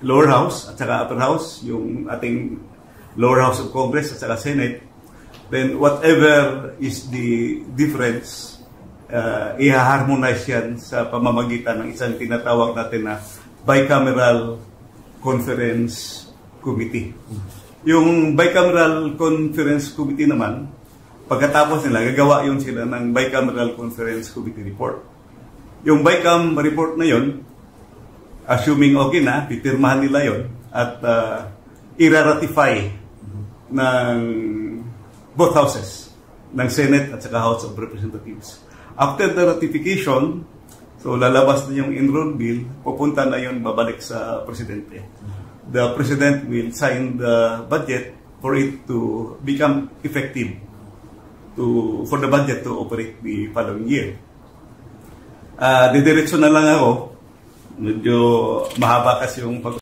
lower house at saka upper house, yung ating lower house of Congress at saka Senate, then whatever is the difference, i-harmonize yan sa pamamagitan ng isang tinatawag natin na bicameral conference committee. Yung bicameral conference committee naman, pagkatapos nila, gagawa yun sila ng bicameral conference committee report. Yung BICAM report na yun, assuming okay na, pipirmahan nila yun at ira-ratify ng both houses, ng Senate at saka House of Representatives. After the ratification, so lalabas na yung enrolled bill, pupunta na yun, babalik sa Presidente. The President will sign the budget for it to become effective, for the budget to operate the following year. Didiretso na lang ako. Medyo mahaba kasi yung